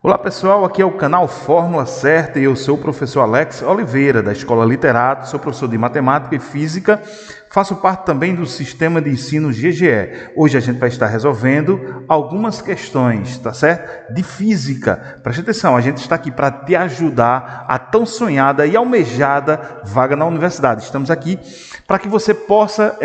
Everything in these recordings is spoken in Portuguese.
Olá pessoal, aqui é o canal Fórmula Certa e eu sou o professor Alex Oliveira, da Escola Literato, sou professor de Matemática e Física, faço parte também do Sistema de Ensino GGE. Hoje a gente vai estar resolvendo algumas questões, tá certo? De Física. Preste atenção, a gente está aqui para te ajudar a tão sonhada e almejada vaga na universidade. Estamos aqui para que você possa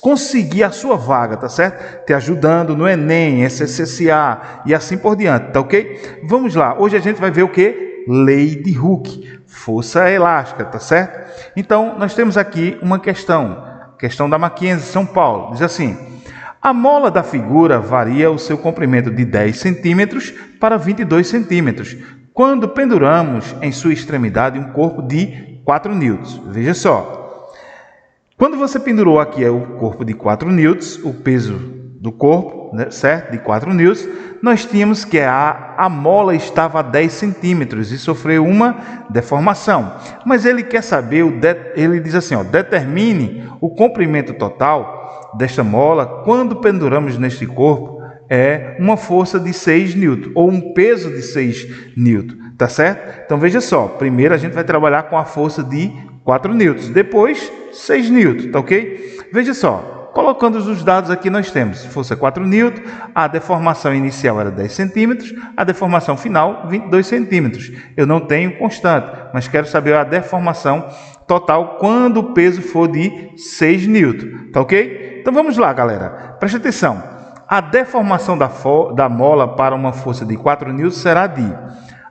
conseguir a sua vaga, tá certo? Te ajudando no Enem, SSSA e assim por diante, tá ok? Vamos lá, hoje a gente vai ver o que? Lei de Hooke, força elástica, tá certo? Então, nós temos aqui uma questão da Mackenzie, São Paulo, diz assim: a mola da figura varia o seu comprimento de 10 centímetros para 22 centímetros, quando penduramos em sua extremidade um corpo de 4 newtons. Veja só, quando você pendurou aqui o corpo de 4 newtons, o peso do corpo, né, certo? De 4 newtons, nós tínhamos que a mola estava a 10 centímetros e sofreu uma deformação. Mas ele quer saber, ele diz assim, determine o comprimento total desta mola quando penduramos neste corpo uma força de 6 newton, ou um peso de 6 newton, tá certo? Então veja só, primeiro a gente vai trabalhar com a força de 4 newtons, depois 6 newton, tá ok? Veja só, colocando os dados aqui, nós temos força 4 newton, a deformação inicial era 10 centímetros, a deformação final 22 centímetros. Eu não tenho constante, mas quero saber a deformação total quando o peso for de 6 newton, tá ok? Então vamos lá, galera, preste atenção. A deformação da mola para uma força de 4 newton será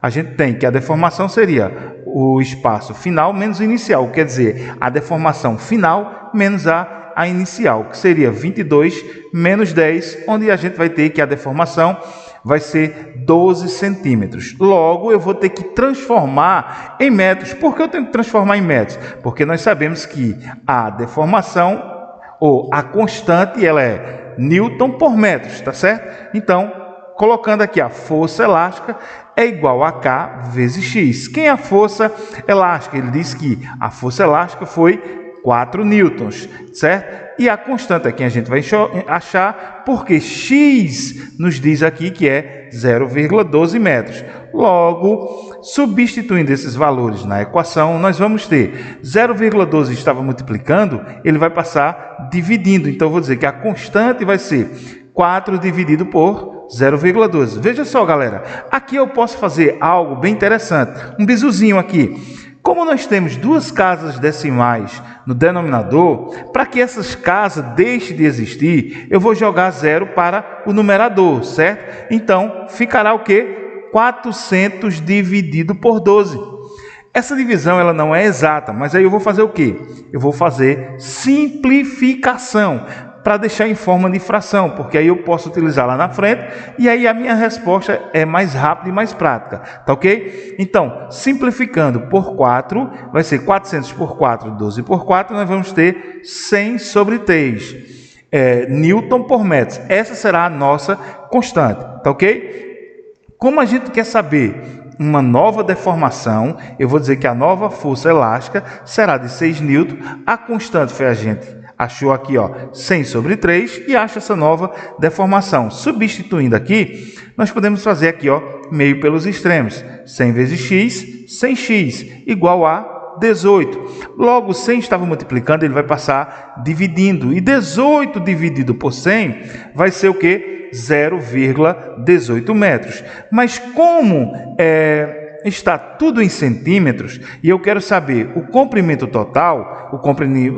a gente tem que a deformação seria o espaço final menos o inicial, quer dizer, a deformação final menos a inicial, que seria 22 menos 10, onde a gente vai ter que a deformação vai ser 12 centímetros. Logo, eu vou ter que transformar em metros. Por que eu tenho que transformar em metros? Porque nós sabemos que a deformação, ou a constante, ela é Newton por metros, tá certo? Então, colocando aqui a força elástica é igual a K vezes X. Quem é a força elástica? Ele diz que a força elástica foi 4 newtons, certo? E a constante aqui a gente vai achar porque X nos diz aqui que é 0,12 metros. Logo, substituindo esses valores na equação, nós vamos ter 0,12 estava multiplicando, ele vai passar dividindo. Então, eu vou dizer que a constante vai ser 4 dividido por 0,12. Veja só, galera, aqui eu posso fazer algo bem interessante, um bizuzinho aqui. Como nós temos duas casas decimais no denominador, para que essas casas deixem de existir, eu vou jogar 0 para o numerador, certo? Então, ficará o quê? 400 dividido por 12. Essa divisão ela não é exata, mas aí eu vou fazer o quê? Eu vou fazer simplificação, para deixar em forma de fração, porque aí eu posso utilizar lá na frente, e aí a minha resposta é mais rápida e mais prática, tá ok? Então, simplificando por 4, vai ser 400 por 4, 12 por 4, nós vamos ter 100 sobre 3, Newton por metro. Essa será a nossa constante, tá ok? Como a gente quer saber uma nova deformação, eu vou dizer que a nova força elástica será de 6 newton, a constante foi a gente achou aqui, 100 sobre 3 e acha essa nova deformação. Substituindo aqui, nós podemos fazer aqui, meio pelos extremos. 100 vezes x, 100x, igual a 18. Logo, 100 estava multiplicando, ele vai passar dividindo. E 18 dividido por 100 vai ser o quê? 0,18 metros. Mas como está tudo em centímetros e eu quero saber o comprimento total, o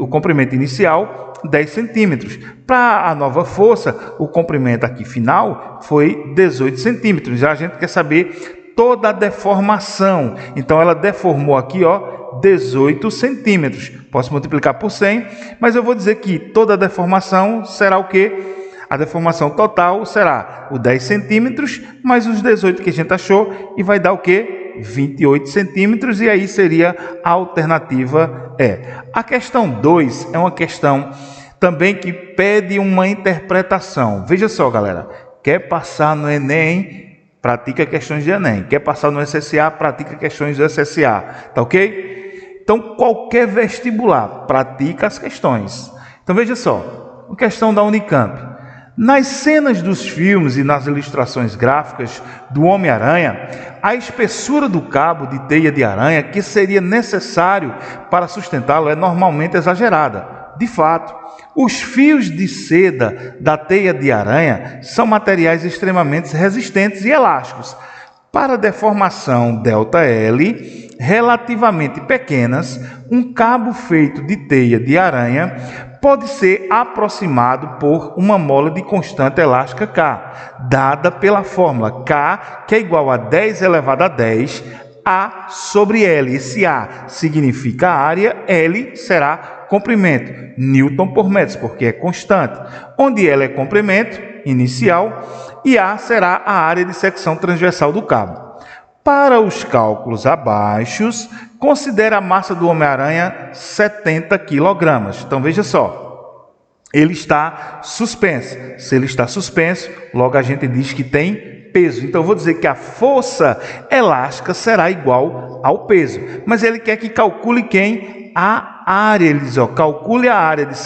comprimento inicial, 10 centímetros. Para a nova força, o comprimento aqui final foi 18 centímetros. Já a gente quer saber toda a deformação. Então, ela deformou aqui, 18 centímetros. Posso multiplicar por 100, mas eu vou dizer que toda a deformação será o quê? A deformação total será o 10 centímetros, mais os 18 que a gente achou, e vai dar o quê? 28 centímetros, e aí seria a alternativa E. A questão 2 é uma questão também que pede uma interpretação. Veja só, galera, quer passar no Enem, pratica questões de Enem. Quer passar no SSA, pratica questões do SSA, tá ok? Então, qualquer vestibular pratica as questões. Então, veja só, uma questão da Unicamp. Nas cenas dos filmes e nas ilustrações gráficas do Homem-Aranha, a espessura do cabo de teia de aranha que seria necessário para sustentá-lo é normalmente exagerada. De fato, os fios de seda da teia de aranha são materiais extremamente resistentes e elásticos. Para deformação ΔL relativamente pequenas, um cabo feito de teia de aranha pode ser aproximado por uma mola de constante elástica K, dada pela fórmula K, que é igual a 10 elevado a 10 A sobre L. Esse A significa área, L será comprimento, Newton por metro, porque é constante, onde L é comprimento inicial e A será a área de secção transversal do cabo. Para os cálculos abaixo, considere a massa do Homem-Aranha 70 kg. Então, veja só, ele está suspenso. Se ele está suspenso, logo a gente diz que tem peso. Então, eu vou dizer que a força elástica será igual ao peso. Mas ele quer que calcule quem? A área. Ele diz, ó, calcule a área de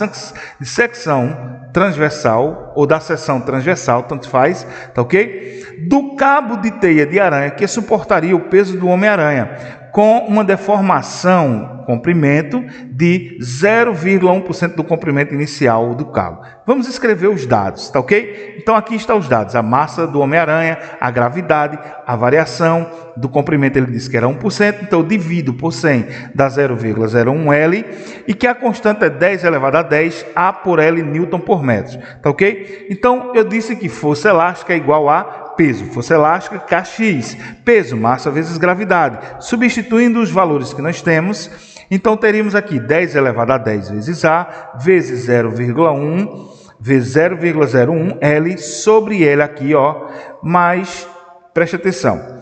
secção transversal ou da seção transversal, tanto faz, tá ok? Do cabo de teia de aranha que suportaria o peso do Homem-Aranha, com uma deformação, comprimento, de 0,1% do comprimento inicial do cabo. Vamos escrever os dados, tá ok? Então aqui estão os dados, a massa do Homem-Aranha, a gravidade, a variação do comprimento, ele disse que era 1%, então eu divido por 100, dá 0,01 L, e que a constante é 10 elevado a 10 A por L Newton por metro, tá ok? Então eu disse que força elástica é igual a peso, força elástica, Kx, peso, massa vezes gravidade. Substituindo os valores que nós temos, então teríamos aqui 10 elevado a 10 vezes A, vezes 0,1, vezes 0,01 L, sobre L aqui, ó, mais, preste atenção,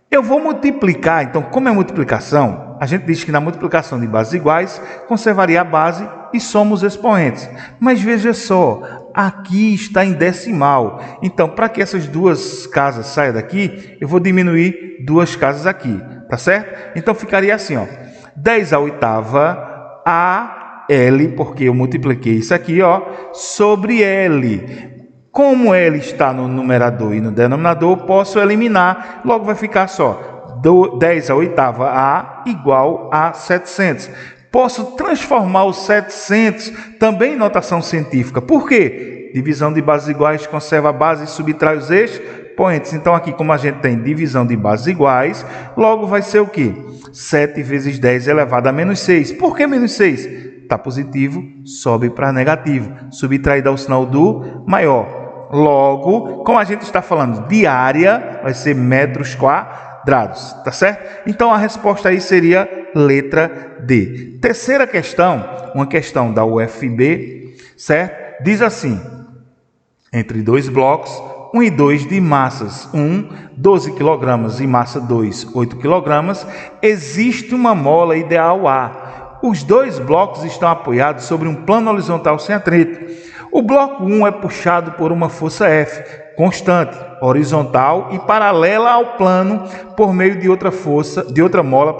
eu vou multiplicar, então como é multiplicação, a gente diz que na multiplicação de bases iguais, conservaria a base e soma os expoentes. Mas veja só, aqui está em decimal. Então, para que essas duas casas saiam daqui, eu vou diminuir duas casas aqui, tá certo? Então, ficaria assim, ó, 10 à oitava A L, porque eu multipliquei isso aqui, ó, sobre L. Como L está no numerador e no denominador, posso eliminar, logo vai ficar só 10 à oitava A igual a 700. Posso transformar os 700 também em notação científica. Por quê? Divisão de bases iguais conserva a base e subtrai os expoentes. Então, aqui, como a gente tem divisão de bases iguais, logo vai ser o quê? 7 vezes 10 elevado a menos 6. Por que menos 6? Está positivo, sobe para negativo. Subtrai dá o sinal do maior. Logo, como a gente está falando de área, vai ser metros quadrados, tá certo? Então, a resposta aí seria letra D. Terceira questão, uma questão da UFB, certo? Diz assim, entre dois blocos, 1 e 2 de massas 1, 12 kg e massa 2, 8 kg, existe uma mola ideal A. Os dois blocos estão apoiados sobre um plano horizontal sem atrito. O bloco 1 é puxado por uma força F, constante, horizontal e paralela ao plano por meio de outra mola,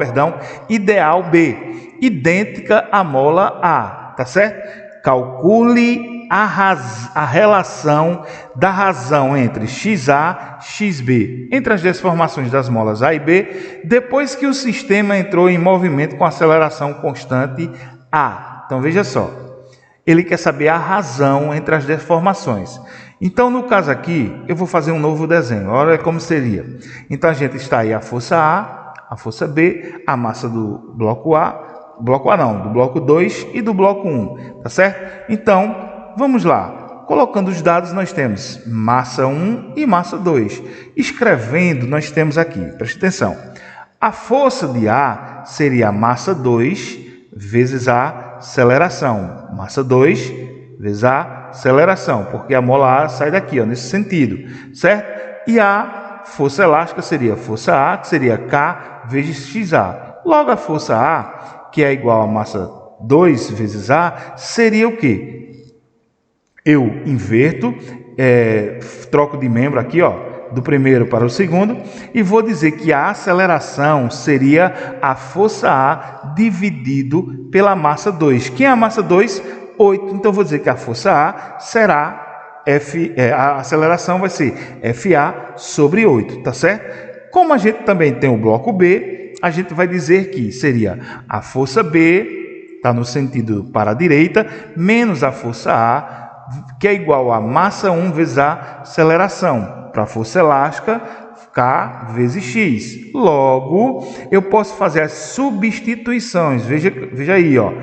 ideal B, idêntica à mola A, tá certo? Calcule a relação da razão entre XA e XB, entre as deformações das molas A e B, depois que o sistema entrou em movimento com aceleração constante A. Então veja só, ele quer saber a razão entre as deformações. Então, no caso aqui, eu vou fazer um novo desenho. Olha como seria. Então, a gente está aí a força A, a força B, a massa do bloco A, do bloco 2 e do bloco 1, tá certo? Então, vamos lá. Colocando os dados, nós temos massa 1 e massa 2. Escrevendo, nós temos aqui, preste atenção, a força de A seria a massa 2 vezes a aceleração. Massa 2 vezes a aceleração, porque a mola A sai daqui, ó, nesse sentido, certo? E a força elástica seria a força A, que seria K vezes XA. Logo, a força A, que é igual a massa 2 vezes A, seria o quê? Eu inverto, troco de membro aqui, ó, do primeiro para o segundo, e vou dizer que a aceleração seria a força A dividido pela massa 2. Quem é a massa 2? 8. Então, vou dizer que a força A será a aceleração vai ser FA sobre 8, tá certo? Como a gente também tem o bloco B, a gente vai dizer que seria a força B, está no sentido para a direita, menos a força A, que é igual a massa 1 vezes a aceleração. Para a força elástica, K vezes X. Logo, eu posso fazer as substituições. Veja aí, ó.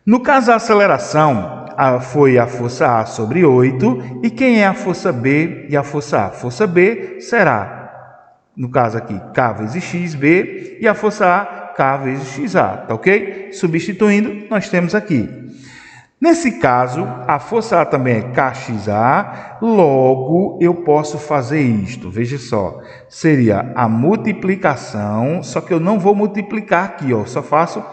No caso da aceleração, foi a força A sobre 8. E quem é a força B e a força A? A força B será, no caso aqui, K vezes XB. E a força A, K vezes XA. Tá ok? Substituindo, nós temos aqui. Nesse caso, a força A também é KXA, logo eu posso fazer isto. Veja só, seria a multiplicação, só que eu não vou multiplicar aqui, ó, só faço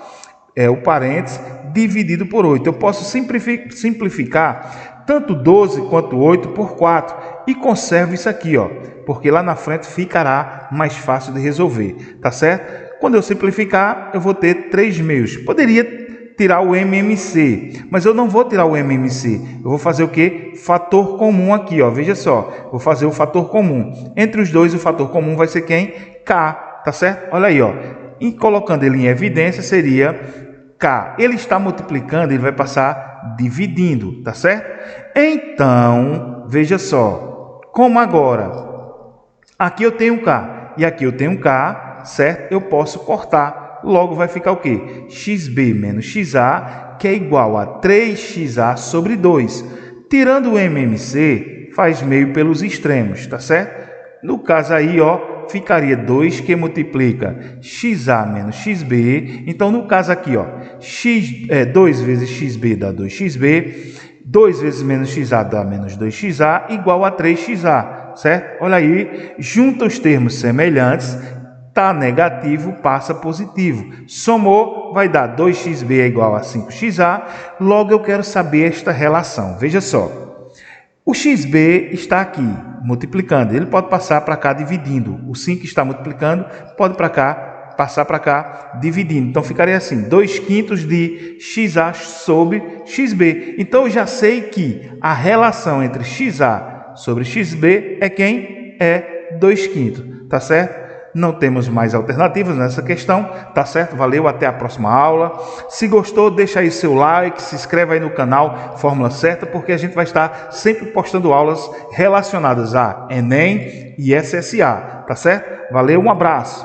o parênteses dividido por 8. Eu posso simplificar tanto 12 quanto 8 por 4 e conservo isso aqui, ó, porque lá na frente ficará mais fácil de resolver, tá certo? Quando eu simplificar, eu vou ter 3 meios. Poderia tirar o MMC, mas eu não vou tirar o MMC, eu vou fazer o que? Fator comum aqui, ó. Veja só, vou fazer o fator comum. Entre os dois, o fator comum vai ser quem? K, tá certo? Olha aí, ó. E colocando ele em evidência, seria K. Ele está multiplicando, ele vai passar dividindo, tá certo? Então, veja só, como agora, aqui eu tenho K e aqui eu tenho K, certo? Eu posso cortar. Logo vai ficar o quê? XB menos XA, que é igual a 3XA sobre 2. Tirando o MMC, faz meio pelos extremos, tá certo? No caso aí, ó, ficaria 2 que multiplica XA menos XB. Então, no caso aqui, ó, 2 vezes XB dá 2XB. 2 vezes menos XA dá menos 2XA, igual a 3XA, certo? Olha aí, junta os termos semelhantes. Tá negativo, passa positivo. Somou, vai dar 2xb é igual a 5xa. Logo, eu quero saber esta relação. Veja só. O xb está aqui, multiplicando. Ele pode passar para cá dividindo. O 5 está multiplicando, pode para cá, passar para cá dividindo. Então, ficaria assim, 2/5 de xa sobre xb. Então, eu já sei que a relação entre xa sobre xb é quem? É 2/5, tá certo? Não temos mais alternativas nessa questão, tá certo? Valeu, até a próxima aula. Se gostou, deixa aí seu like, se inscreve aí no canal Fórmula Certa, porque a gente vai estar sempre postando aulas relacionadas a Enem e SSA, tá certo? Valeu, um abraço.